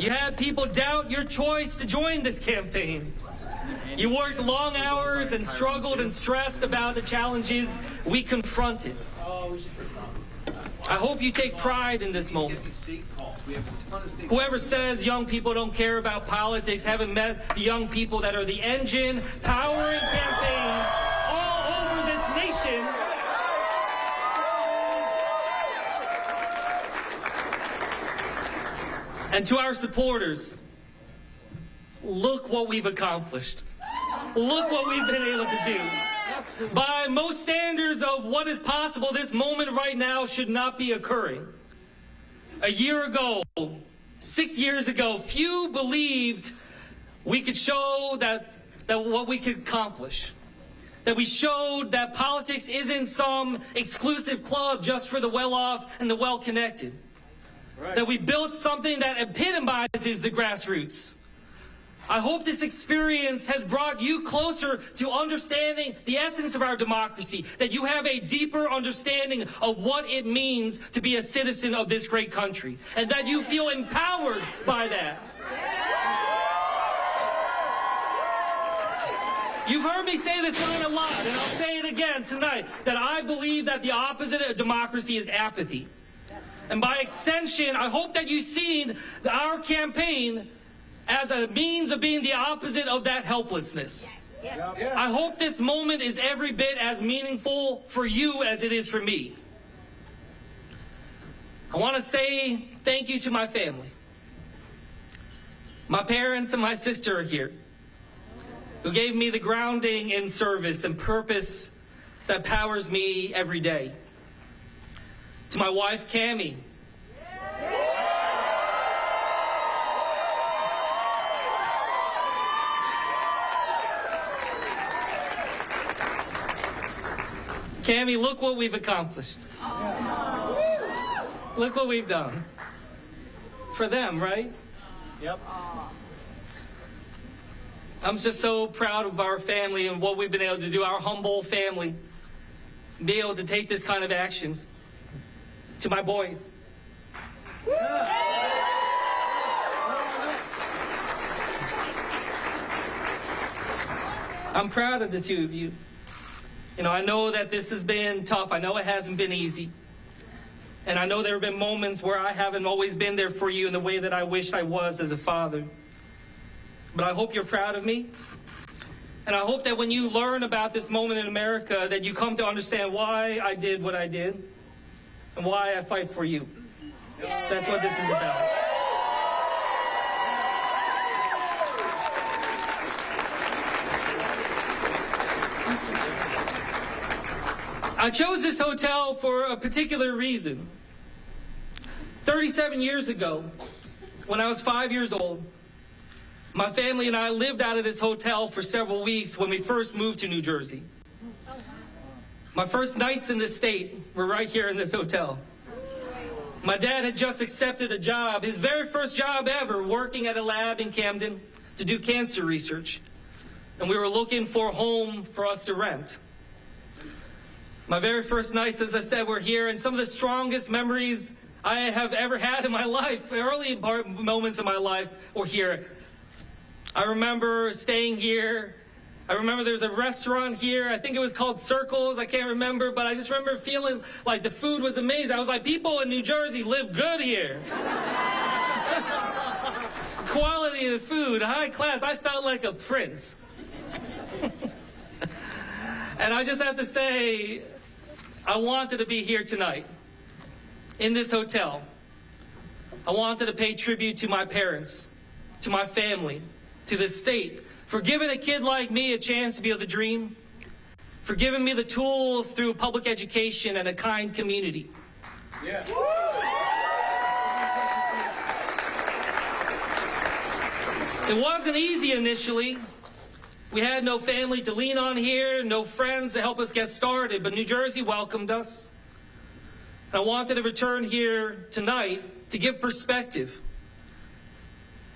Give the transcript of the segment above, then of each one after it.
You had people doubt your choice to join this campaign. You worked long hours and struggled and stressed about the challenges we confronted. I hope you take pride in this moment. Whoever says young people don't care about politics haven't met the young people that are the engine powering campaigns all over this nation. And to our supporters, look what we've accomplished. Look what we've been able to do. By most standards of what is possible, this moment right now should not be occurring. A year ago, 6 years ago, few believed we could show that what we could accomplish. That we showed that politics isn't some exclusive club just for the well-off and the well-connected. Right. That we built something that epitomizes the grassroots. I hope this experience has brought you closer to understanding the essence of our democracy, that you have a deeper understanding of what it means to be a citizen of this great country, and that you feel empowered by that. You've heard me say this line a lot, and I'll say it again tonight, that I believe that the opposite of democracy is apathy. And by extension, I hope that you've seen our campaign as a means of being the opposite of that helplessness. Yes. Yes. I hope this moment is every bit as meaningful for you as it is for me. I want to say thank you to my family. My parents and my sister are here, who gave me the grounding in service and purpose that powers me every day. To my wife, Cammie. Cammie, look what we've accomplished. Look what we've done. For them, right? Yep. I'm just so proud of our family and what we've been able to do, our humble family. Be able to take this kind of actions. To my boys. I'm proud of the two of you. You know, I know that this has been tough. I know it hasn't been easy. And I know there have been moments where I haven't always been there for you in the way that I wished I was as a father. But I hope you're proud of me. And I hope that when you learn about this moment in America, that you come to understand why I did what I did and why I fight for you. That's what this is about. I chose this hotel for a particular reason. 37 years ago, when I was 5 years old, my family and I lived out of this hotel for several weeks when we first moved to New Jersey. My first nights in this state were right here in this hotel. My dad had just accepted a job, his very first job ever, working at a lab in Camden to do cancer research. And we were looking for a home for us to rent. My very first nights, as I said, were here, and some of the strongest memories I have ever had in my life, early moments of my life, were here. I remember staying here. I remember there was a restaurant here. I think it was called Circles. I can't remember, but I just remember feeling like the food was amazing. I was like, people in New Jersey live good here. Quality of the food, high class. I felt like a prince. And I just have to say, I wanted to be here tonight, in this hotel. I wanted to pay tribute to my parents, to my family, to the state, for giving a kid like me a chance to be able to dream, for giving me the tools through public education and a kind community. Yeah. It wasn't easy initially. We had no family to lean on here, no friends to help us get started, but New Jersey welcomed us. And I wanted to return here tonight to give perspective.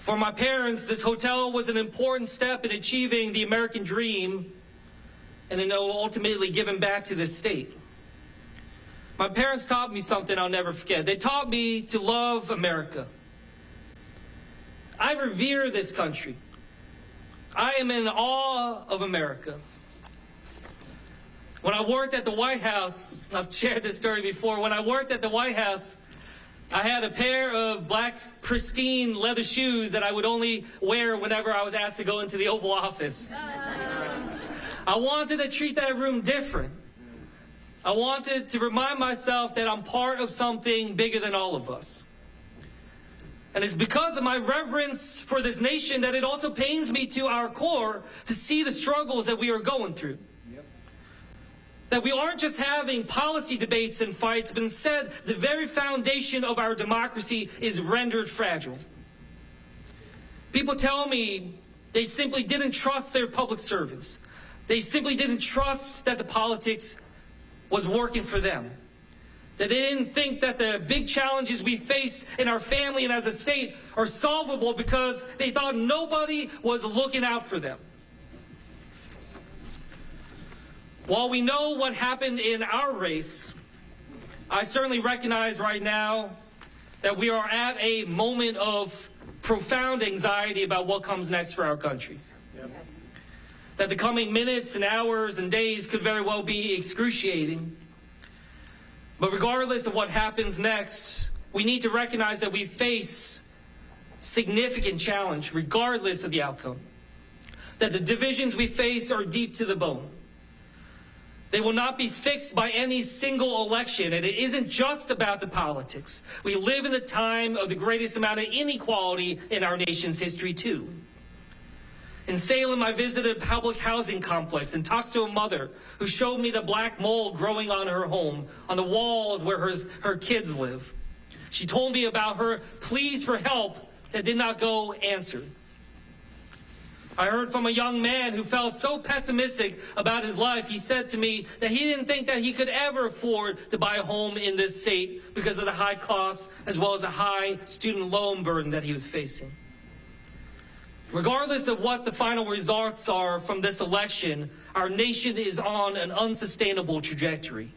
For my parents, this hotel was an important step in achieving the American dream and in ultimately giving back to this state. My parents taught me something I'll never forget. They taught me to love America. I revere this country. I am in awe of America. When I worked at the White House, I've shared this story before, when I worked at the White House, I had a pair of black, pristine leather shoes that I would only wear whenever I was asked to go into the Oval Office. I wanted to treat that room different. I wanted to remind myself that I'm part of something bigger than all of us. And it's because of my reverence for this nation that it also pains me to our core to see the struggles that we are going through. That we aren't just having policy debates and fights, but instead the very foundation of our democracy is rendered fragile. People tell me they simply didn't trust their public servants. They simply didn't trust that the politics was working for them. That they didn't think that the big challenges we face in our family and as a state are solvable because they thought nobody was looking out for them. While we know what happened in our race, I certainly recognize right now that we are at a moment of profound anxiety about what comes next for our country. Yep. That the coming minutes and hours and days could very well be excruciating. But regardless of what happens next, we need to recognize that we face significant challenge regardless of the outcome. That the divisions we face are deep to the bone. They will not be fixed by any single election, and it isn't just about the politics. We live in a time of the greatest amount of inequality in our nation's history, too. In Salem, I visited a public housing complex and talked to a mother who showed me the black mold growing on her home, on the walls where her kids live. She told me about her pleas for help that did not go answered. I heard from a young man who felt so pessimistic about his life. He said to me that he didn't think that he could ever afford to buy a home in this state because of the high costs as well as the high student loan burden that he was facing. Regardless of what the final results are from this election, our nation is on an unsustainable trajectory.